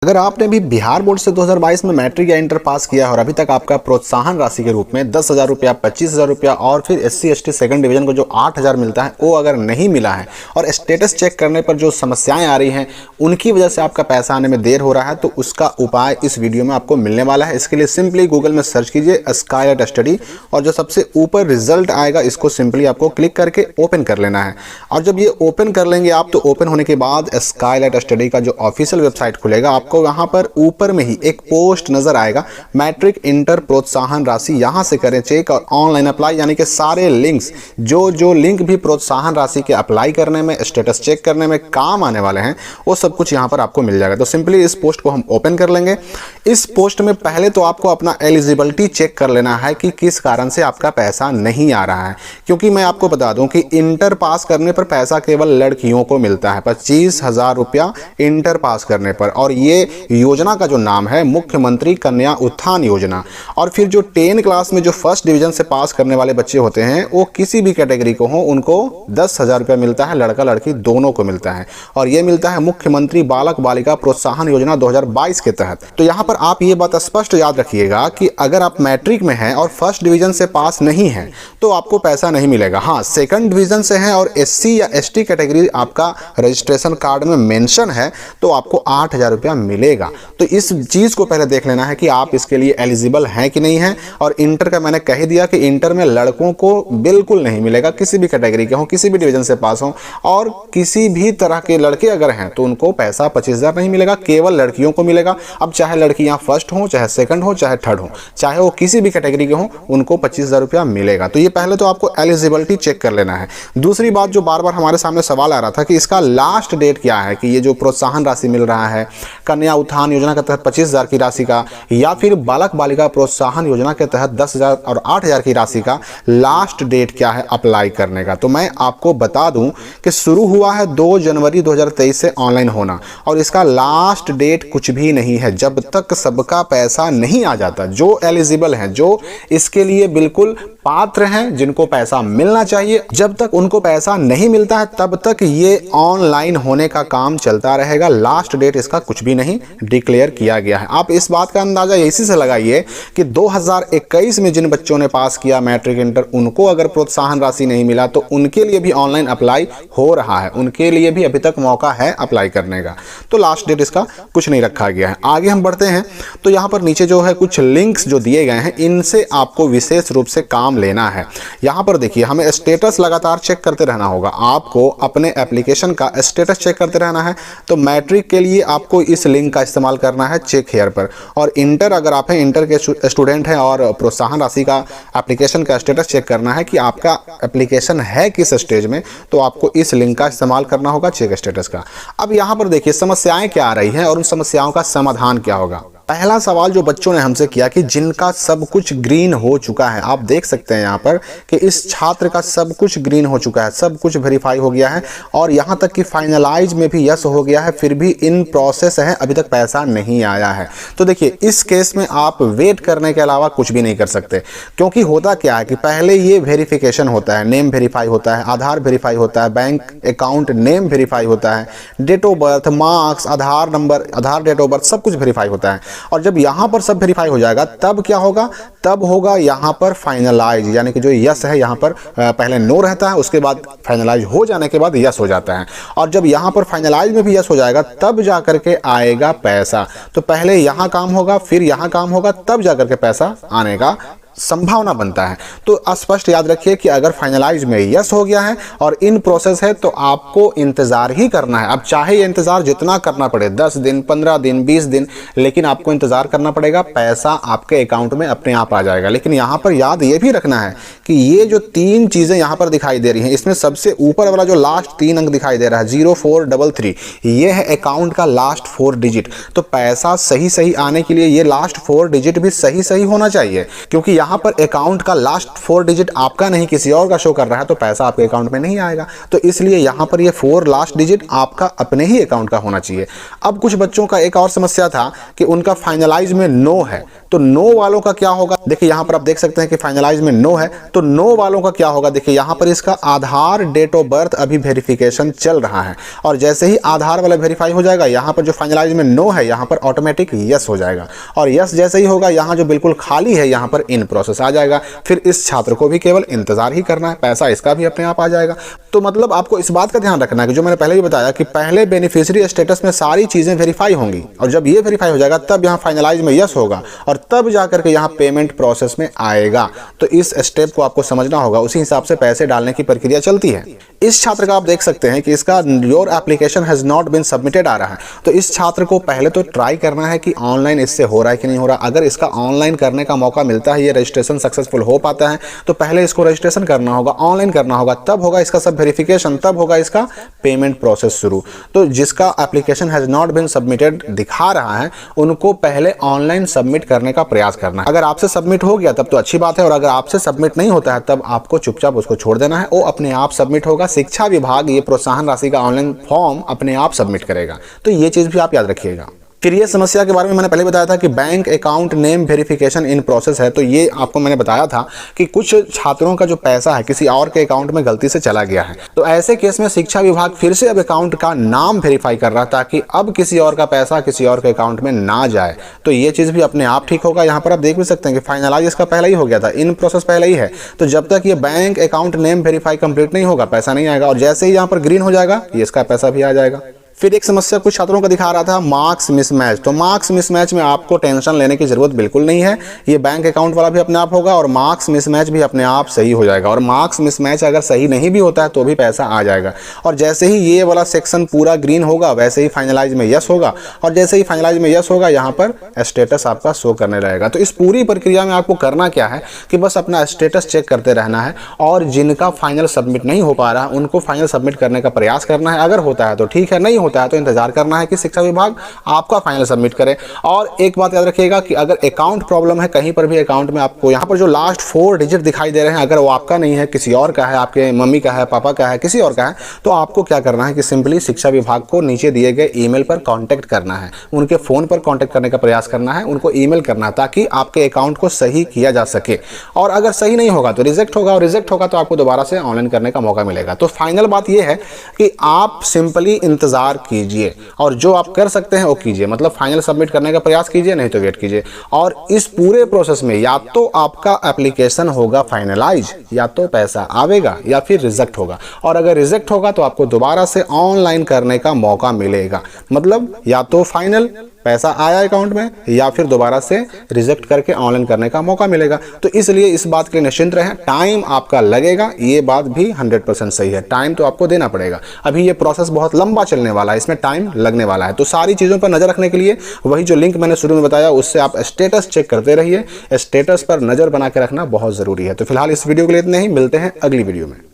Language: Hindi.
अगर आपने भी बिहार बोर्ड से 2022 में मैट्रिक या इंटर पास किया है और अभी तक आपका प्रोत्साहन राशि के रूप में 10,000 रुपया, 25,000 रुपया और फिर SC/ST सेकंड डिवीजन को जो 8,000 मिलता है वो अगर नहीं मिला है और स्टेटस चेक करने पर जो समस्याएं आ रही हैं उनकी वजह से आपका पैसा आने में देर हो रहा है, तो उसका उपाय इस वीडियो में आपको मिलने वाला है। इसके लिए सिंपली गूगल में सर्च कीजिए स्काईलाइट स्टडी और जो सबसे ऊपर रिजल्ट आएगा इसको सिंपली आपको क्लिक करके ओपन कर लेना है। और जब ये ओपन कर लेंगे आप, तो ओपन होने के बाद स्काईलाइट स्टडी का जो ऑफिशियल वेबसाइट खुलेगा, आपको यहाँ पर ऊपर में ही एक पोस्ट नजर आएगा मैट्रिक इंटर प्रोत्साहन राशि, यहां से करें चेक और ऑनलाइन अप्लाई, यानी कि सारे लिंक्स जो लिंक भी प्रोत्साहन राशि के अप्लाई करने में, स्टेटस चेक करने में काम आने वाले हैं वो सब कुछ यहां पर आपको मिल जाएगा। तो सिंपली इस पोस्ट को हम ओपन कर लेंगे। इस पोस्ट में पहले तो आपको अपना एलिजिबिलिटी चेक कर लेना है कि किस कारण से आपका पैसा नहीं आ रहा है, क्योंकि मैं आपको बता दूं कि इंटर पास करने पर पैसा केवल लड़कियों को मिलता है, 25,000 रुपया इंटर पास करने पर। और ये योजना का जो नाम है मुख्यमंत्री कन्या उत्थान योजना। और फिर जो 10 क्लास में जो फर्स्ट डिवीजन से पास करने वाले बच्चे होते हैं वो किसी भी कैटेगरी को हो, उनको 10,000 रुपया मिलता है, लड़का लड़की दोनों को मिलता है। और ये मिलता है मुख्यमंत्री बालक बालिका प्रोत्साहन योजना 2022 के तहत। तो यहाँ पर आप ये बात स्पष्ट याद रखिएगा कि अगर आप मैट्रिक में हैं और फर्स्ट डिवीजन से पास नहीं है तो आपको पैसा नहीं मिलेगा। हाँ, सेकंड डिवीजन से है और SC या ST कैटेगरी आपका रजिस्ट्रेशन कार्ड में मेंशन है तो आपको 8,000 रुपया मिलेगा। तो इस चीज को पहले देख लेना है कि आप इसके लिए एलिजिबल हैं कि नहीं हैं। और इंटर का मैंने कह दिया कि इंटर में लड़कों को बिल्कुल नहीं मिलेगा, किसी भी कैटेगरी के हों, किसी भी डिवीजन से पास हों, और किसी भी तरह के लड़के अगर हैं तो उनको पैसा 25,000 नहीं मिलेगा, केवल लड़कियों को मिलेगा। अब चाहे लड़कियां फर्स्ट हो, चाहे सेकंड हो, चाहे थर्ड हो, चाहे वो किसी भी कैटेगरी के हों, उनको 25,000 रुपया मिलेगा। तो ये पहले तो आपको एलिजिबिलिटी चेक कर लेना है। दूसरी बात जो बार बार हमारे सामने सवाल आ रहा था कि इसका लास्ट डेट क्या है, कि ये जो प्रोत्साहन राशि मिल रहा है कन्या उत्थान योजना के तहत 25,000 की राशि का, या फिर बालक बालिका प्रोत्साहन योजना के तहत 10,000 और 8,000 की राशि का लास्ट डेट क्या है अप्लाई करने का। तो मैं आपको बता दूं कि शुरू हुआ है 2 जनवरी 2023 से ऑनलाइन होना, और इसका लास्ट डेट कुछ भी नहीं है जब तक सबका पैसा नहीं आ जाता। जो एलिजिबल हैं, जो इसके लिए बिल्कुल पात्र हैं, जिनको पैसा मिलना चाहिए, जब तक उनको पैसा नहीं मिलता है तब तक ये ऑनलाइन होने का काम चलता रहेगा। लास्ट डेट इसका कुछ भी नहीं डिक्लेयर किया गया है। आप इस बात का अंदाजा इसी से लगाइए कि 2021 में जिन बच्चों ने पास किया मैट्रिक इंटर, उनको अगर प्रोत्साहन राशि नहीं मिला तो उनके लिए भी ऑनलाइन अप्लाई हो रहा है, उनके लिए भी अभी तक मौका है अप्लाई करने का। तो लास्ट डेट इसका कुछ नहीं रखा गया है। आगे हम बढ़ते हैं तो यहाँ पर नीचे जो है कुछ लिंक्स जो दिए गए हैं, इनसे आपको विशेष रूप से काम लेना है। यहाँ पर देखिए, हमें स्टेटस लगातार चेक करते रहना होगा। आपको अपने एप्लीकेशन का स्टेटस चेक करते रहना है। तो मैट्रिक के लिए आपको इस लिंक का इस्तेमाल करना है चेक हियर पर, और इंटर अगर आप हैं, इंटर के स्टूडेंट हैं और प्रोत्साहन राशि का एप्लीकेशन का स्टेटस चेक करना है कि आपका एप्लीकेशन है किस स्टेज में, तो आपको इस लिंक का इस्तेमाल करना होगा चेक स्टेटस का। अब यहाँ पर देखिए समस्याएं क्या आ रही हैं और उन समस्याओं का समाधान क्या होगा। पहला सवाल जो बच्चों ने हमसे किया कि जिनका सब कुछ ग्रीन हो चुका है, आप देख सकते हैं यहाँ पर कि इस छात्र का सब कुछ ग्रीन हो चुका है, सब कुछ वेरीफाई हो गया है और यहाँ तक कि फाइनलाइज में भी यस हो गया है, फिर भी इन प्रोसेस है, अभी तक पैसा नहीं आया है। तो देखिए, इस केस में आप वेट करने के अलावा कुछ भी नहीं कर सकते, क्योंकि होता क्या है कि पहले ये वेरिफिकेशन होता है, नेम वेरीफाई होता है, आधार वेरीफाई होता है, बैंक अकाउंट नेम वेरीफाई होता है, date of birth, marks, Aadhaar number, Aadhaar date of birth, सब कुछ वेरीफाई होता है। और जब यहां पर सब वेरीफाई हो जाएगा तब क्या होगा, तब होगा यहां पर फाइनलाइज, यानी कि जो यस है यहां पर पहले नो रहता है, उसके बाद फाइनलाइज हो जाने के बाद यस हो जाता है। और जब यहां पर फाइनलाइज में भी यस हो जाएगा तब जाकर के आएगा पैसा। तो पहले यहां काम होगा, फिर यहां काम होगा, तब जाकर के पैसा आने का संभावना बनता है। तो स्पष्ट याद रखिए कि अगर फाइनलाइज में यस हो गया है और इन प्रोसेस है तो आपको इंतजार ही करना है। अब चाहे ये इंतजार जितना करना पड़े, 10 दिन, 15 दिन, 20 दिन, लेकिन आपको इंतजार करना पड़ेगा, पैसा आपके अकाउंट में अपने आप आ जाएगा। लेकिन यहाँ पर याद ये भी रखना है कि ये जो 3 चीजें यहाँ पर दिखाई दे रही हैं, इसमें सबसे ऊपर वाला जो लास्ट 3 अंक दिखाई दे रहा है 0433, ये है अकाउंट का लास्ट 4 डिजिट। तो पैसा सही सही आने के लिए ये लास्ट 4 डिजिट भी सही सही होना चाहिए, क्योंकि यहाँ यहाँ पर अकाउंट का लास्ट 4 डिजिट आपका नहीं किसी और का शो कर रहा है तो पैसा आपके अकाउंट में नहीं आएगा। तो इसलिए यहाँ पर ये 4 लास्ट डिजिट आपका अपने ही अकाउंट का होना चाहिए। अब कुछ बच्चों का एक और समस्या था कि उनका फाइनलाइज में नो है, तो नो वालों का क्या होगा? देखिए यहाँ पर आप देख सकते हैं कि फाइनलाइज में नो है, तो नो वालों का क्या होगा? देखिए यहाँ पर इसका आधार डेट ऑफ बर्थ अभी वेरिफिकेशन चल रहा है, और जैसे ही आधार वाला वेरीफाई हो जाएगा यहाँ पर जो फाइनलाइज में नो है यहाँ पर ऑटोमेटिक यस हो जाएगा, और यस जैसे ही होगा यहाँ जो बिल्कुल खाली है यहाँ पर इन प्रोसेस आ जाएगा। फिर इस छात्र को भी केवल इंतजार ही करना है, पैसा इसका भी अपने आप आ जाएगा। तो मतलब आपको इस बात का ध्यान रखना है कि जो मैंने पहले ही बताया कि पहले बेनिफिशियरी स्टेटस में सारी चीजें वेरीफाई होंगी, और जब ये वेरीफाई हो जाएगा तब यहाँ फाइनलाइज में यस होगा, और तब जाकर के यहाँ पेमेंट प्रोसेस में आएगा। तो इस स्टेप को आपको समझना होगा, उसी हिसाब से पैसे डालने की प्रक्रिया चलती है। इस छात्र का आप देख सकते हैं कि इसका your application has not been submitted आ रहा है। तो इस छात्र को पहले तो ट्राई करना है कि ऑनलाइन इससे हो रहा है कि नहीं हो रहा। अगर इसका ऑनलाइन करने का मौका मिलता है, ये रजिस्ट्रेशन सक्सेसफुल हो पाता है, तो पहले इसको रजिस्ट्रेशन करना होगा, ऑनलाइन करना होगा, तब होगा इसका सब वेरिफिकेशन, तब होगा इसका पेमेंट प्रोसेस शुरू। तो जिसका application has not been submitted दिखा रहा है उनको पहले ऑनलाइन सबमिट करने का प्रयास करना है। अगर आपसे सबमिट हो गया तब तो अच्छी बात है, और अगर आपसे सबमिट नहीं होता है तब आपको चुपचाप उसको छोड़ देना है, वो अपने आप सबमिट होगा। शिक्षा विभाग ये प्रोत्साहन राशि का ऑनलाइन फॉर्म अपने आप सबमिट करेगा, तो ये चीज भी आप याद रखिएगा। फिर ये समस्या के बारे में मैंने पहले बताया था कि bank account name verification in process है। तो ये आपको मैंने बताया था कि कुछ छात्रों का जो पैसा है किसी और के अकाउंट में गलती से चला गया है, तो ऐसे केस में शिक्षा विभाग फिर से अब अकाउंट का नाम वेरीफाई कर रहा है ताकि अब किसी और का पैसा किसी और के अकाउंट में ना जाए। तो ये चीज़ भी अपने आप ठीक होगा। यहाँ पर आप देख भी सकते हैं कि फाइनलाइज इसका पहले ही हो गया था, इन प्रोसेस पहले ही है। तो जब तक ये bank account name verify complete नहीं होगा पैसा नहीं आएगा, और जैसे ही यहाँ पर ग्रीन हो जाएगा ये इसका पैसा भी आ जाएगा। फिर एक समस्या कुछ छात्रों का दिखा रहा था मार्क्स मिसमैच। तो मार्क्स मिसमैच में आपको टेंशन लेने की जरूरत बिल्कुल नहीं है, ये बैंक अकाउंट वाला भी अपने आप होगा और मार्क्स मिसमैच भी अपने आप सही हो जाएगा। और मार्क्स मिसमैच अगर सही नहीं भी होता है तो भी पैसा आ जाएगा। और जैसे ही ये वाला सेक्शन पूरा ग्रीन होगा वैसे ही फाइनलाइज में यस होगा, और जैसे ही फाइनलाइज में यस होगा यहाँ पर स्टेटस आपका शो करने रहेगा। तो इस पूरी प्रक्रिया में आपको करना क्या है कि बस अपना स्टेटस चेक करते रहना है, और जिनका फाइनल सबमिट नहीं हो पा रहा है उनको फाइनल सबमिट करने का प्रयास करना है। अगर होता है तो ठीक है, नहीं होता है तो इंतजार करना है कि शिक्षा विभाग आपका फाइनल सबमिट करे। और एक बात याद रखिएगा कि अगर अकाउंट प्रॉब्लम है कहीं पर भी अकाउंट में, आपको यहाँ पर जो लास्ट 4 डिजिट दिखाई दे रहे हैं अगर वो आपका नहीं है, किसी और का है, आपके मम्मी का है, पापा का है, किसी और का है, तो आपको क्या करना है कि सिंपली शिक्षा विभाग को नीचे दिए गए ईमेल पर कांटेक्ट करना है, उनके फोन पर कांटेक्ट करने का प्रयास करना है, उनको ईमेल करना है ताकि आपके अकाउंट को सही किया जा सके। और अगर सही नहीं होगा तो रिजेक्ट होगा, और रिजेक्ट होगा तो आपको दोबारा से ऑनलाइन करने का मौका मिलेगा। तो फाइनल बात यह है कि आप सिंपली इंतजार कीजिए, और जो आप कर सकते हैं वो कीजिए, मतलब फाइनल सबमिट करने का प्रयास कीजिए, नहीं तो वेट कीजिए। और इस पूरे प्रोसेस में या तो आपका एप्लीकेशन होगा फाइनलाइज, या तो पैसा आवेगा, या फिर रिजेक्ट होगा। और अगर रिजेक्ट होगा तो आपको दोबारा से ऑनलाइन करने का मौका मिलेगा, मतलब या तो फाइनल पैसा आया अकाउंट में, या फिर दोबारा से रिजेक्ट करके ऑनलाइन करने का मौका मिलेगा। तो इसलिए इस बात के लिए निश्चिंत रहें, टाइम आपका लगेगा, ये बात भी 100% सही है, टाइम तो आपको देना पड़ेगा। अभी ये प्रोसेस बहुत लंबा चलने वाला है, इसमें टाइम लगने वाला है। तो सारी चीज़ों पर नज़र रखने के लिए वही जो लिंक मैंने शुरू में बताया उससे आप स्टेटस चेक करते रहिए, स्टेटस पर नज़र बना के रखना बहुत ज़रूरी है। तो फिलहाल इस वीडियो के लिए इतने ही, मिलते हैं अगली वीडियो में।